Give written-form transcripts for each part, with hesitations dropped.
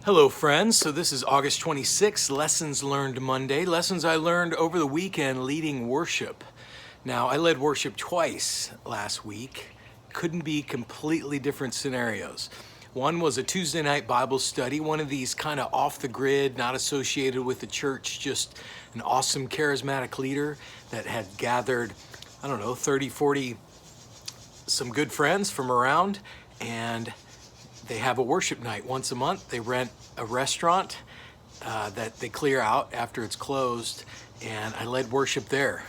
Hello friends, so this is August 26th, Lessons Learned Monday. Lessons I learned over the weekend leading worship. Now, I led worship twice last week. Couldn't be completely different scenarios. One was a Tuesday night Bible study, one of these kind of off the grid, not associated with the church, just an awesome charismatic leader that had gathered, 30, 40, some good friends from around, and they have a worship night once a month. They rent a restaurant that they clear out after it's closed, and I led worship there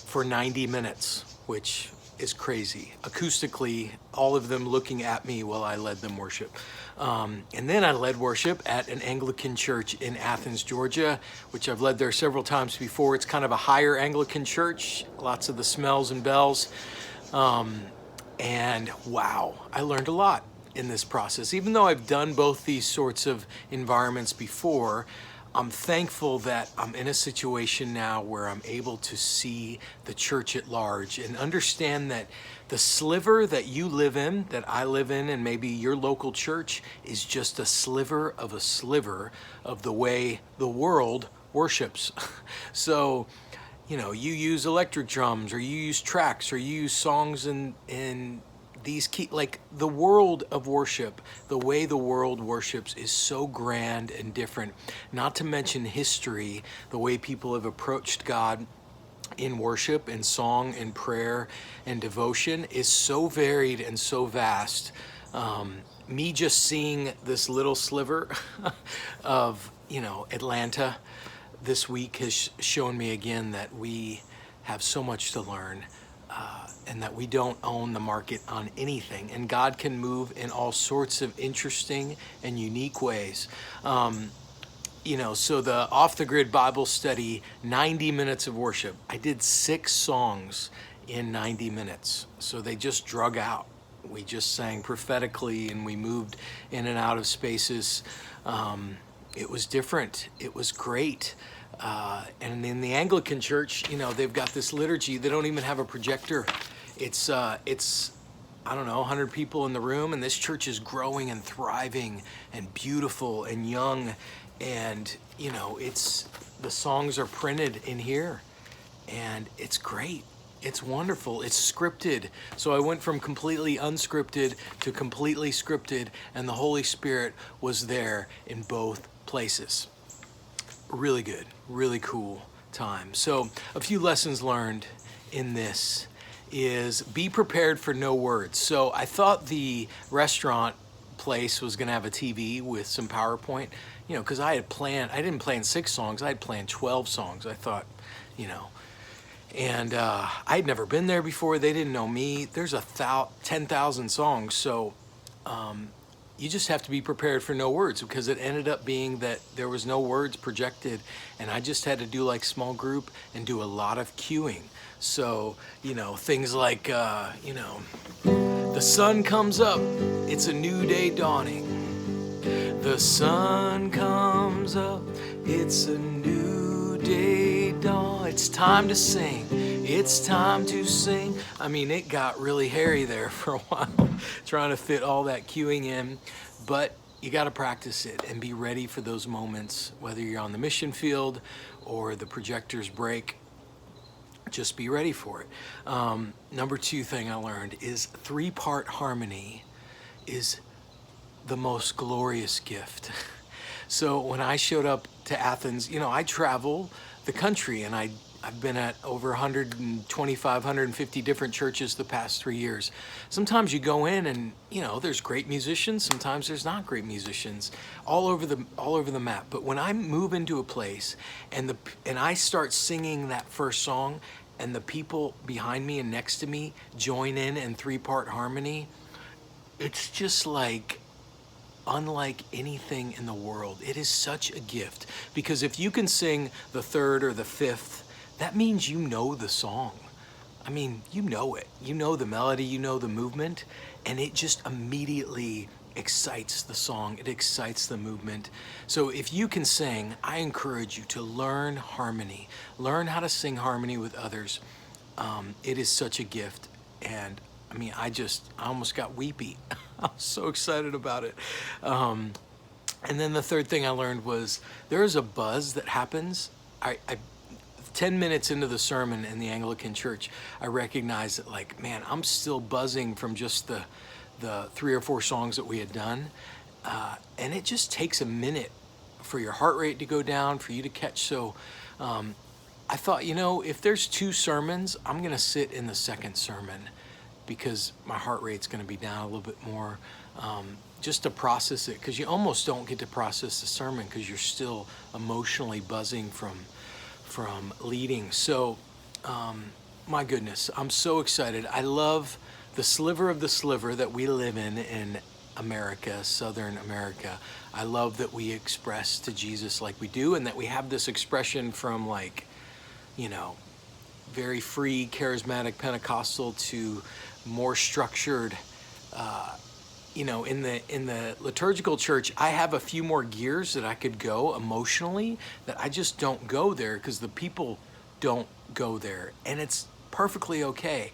for 90 minutes, which is crazy. Acoustically, all of them looking at me while I led them worship. And then I led worship at an Anglican church in Athens, Georgia, which I've led there several times before. It's kind of a higher Anglican church, lots of the smells and bells. And wow, I learned a lot in this process. Even though I've done both these sorts of environments before, I'm thankful that I'm in a situation now where I'm able to see the church at large and understand that the sliver that you live in, that I live in, and maybe your local church is just a sliver of the way the world worships. So, you use electric drums, or you use tracks, or you use songs in these key, like the world of worship, the way the world worships is so grand and different. Not to mention history, the way people have approached God in worship and song and prayer and devotion is so varied and so vast. Me just seeing this little sliver of, Atlanta this week has shown me again that we have so much to learn. And that we don't own the market on anything. And God can move in all sorts of interesting and unique ways. So the off-the-grid Bible study, 90 minutes of worship. I did 6 songs in 90 minutes. So they just drug out. We just sang prophetically and we moved in and out of spaces. It was different. It was great. And in the Anglican church, they've got this liturgy. They don't even have a projector. It's 100 people in the room, and this church is growing and thriving and beautiful and young. And, the songs are printed in here, and it's great. It's wonderful. It's scripted. So I went from completely unscripted to completely scripted, and the Holy Spirit was there in both places. Really good, really cool time. So a few lessons learned in this is be prepared for no words. So I thought the restaurant place was going to have a TV with some PowerPoint, because I didn't plan 6 songs, I had planned 12 songs. I thought, and I'd never been there before. They didn't know me. There's 10,000 songs. So you just have to be prepared for no words, because it ended up being that there was no words projected, and I just had to do like small group and do a lot of cueing. So, things like, the sun comes up, it's a new day dawning. The sun comes up, it's a new day dawn. It's time to sing, it's time to sing. It got really hairy there for a while, trying to fit all that cueing in, but you got to practice it and be ready for those moments, whether you're on the mission field or the projectors break. Just be ready for it. Number 2 thing I learned is 3-part harmony is the most glorious gift. So when I showed up to Athens, I travel the country, and I've been at over 125, 150 different churches the past 3 years. Sometimes you go in and, there's great musicians. Sometimes there's not great musicians, all over the map. But when I move into a place and I start singing that first song, and the people behind me and next to me join in 3-part harmony, it's just like unlike anything in the world. It is such a gift, because if you can sing the 3rd or the 5th, that means you know the song. You know it. You know the melody, you know the movement, and it just immediately excites the song. It excites the movement. So if you can sing, I encourage you to learn harmony. Learn how to sing harmony with others. It is such a gift. And I almost got weepy. I'm so excited about it. And then the third thing I learned was there is a buzz that happens. 10 minutes into the sermon in the Anglican church, I recognized that, like, man, I'm still buzzing from just the 3 or 4 songs that we had done. And it just takes a minute for your heart rate to go down, for you to catch. So I thought, if there's 2 sermons, I'm going to sit in the second sermon because my heart rate's going to be down a little bit more, just to process it, because you almost don't get to process the sermon because you're still emotionally buzzing from leading. So my goodness, I'm so excited. I love the sliver of the sliver that we live in America, Southern America. I love that we express to Jesus like we do, and that we have this expression from, like, very free, charismatic Pentecostal to more structured. In the liturgical church, I have a few more gears that I could go emotionally that I just don't go there because the people don't go there, and it's perfectly okay.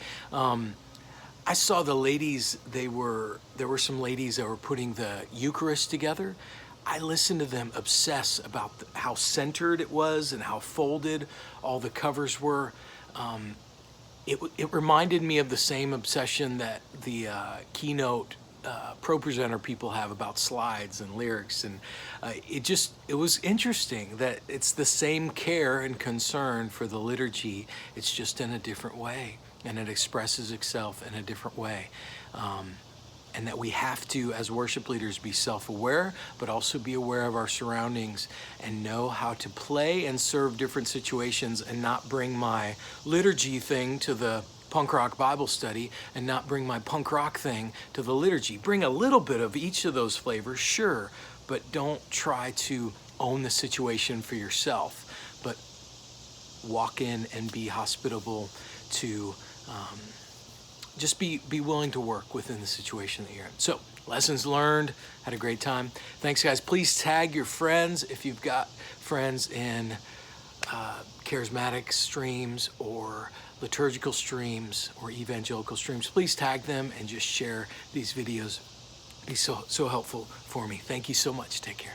I saw the ladies, there were some ladies that were putting the Eucharist together. I listened to them obsess about how centered it was and how folded all the covers were. It reminded me of the same obsession that the keynote pro presenter people have about slides and lyrics, and it was interesting that it's the same care and concern for the liturgy. It's just in a different way, and it expresses itself in a different way. And that we have to, as worship leaders, be self-aware, but also be aware of our surroundings and know how to play and serve different situations, and not bring my liturgy thing to the punk rock Bible study and not bring my punk rock thing to the liturgy. Bring a little bit of each of those flavors, sure, but don't try to own the situation for yourself, but walk in and be hospitable to just be willing to work within the situation that you're in. So, lessons learned. Had a great time. Thanks, guys. Please tag your friends if you've got friends in charismatic streams or liturgical streams or evangelical streams. Please tag them and just share these videos. Be so helpful for me. Thank you so much. Take care.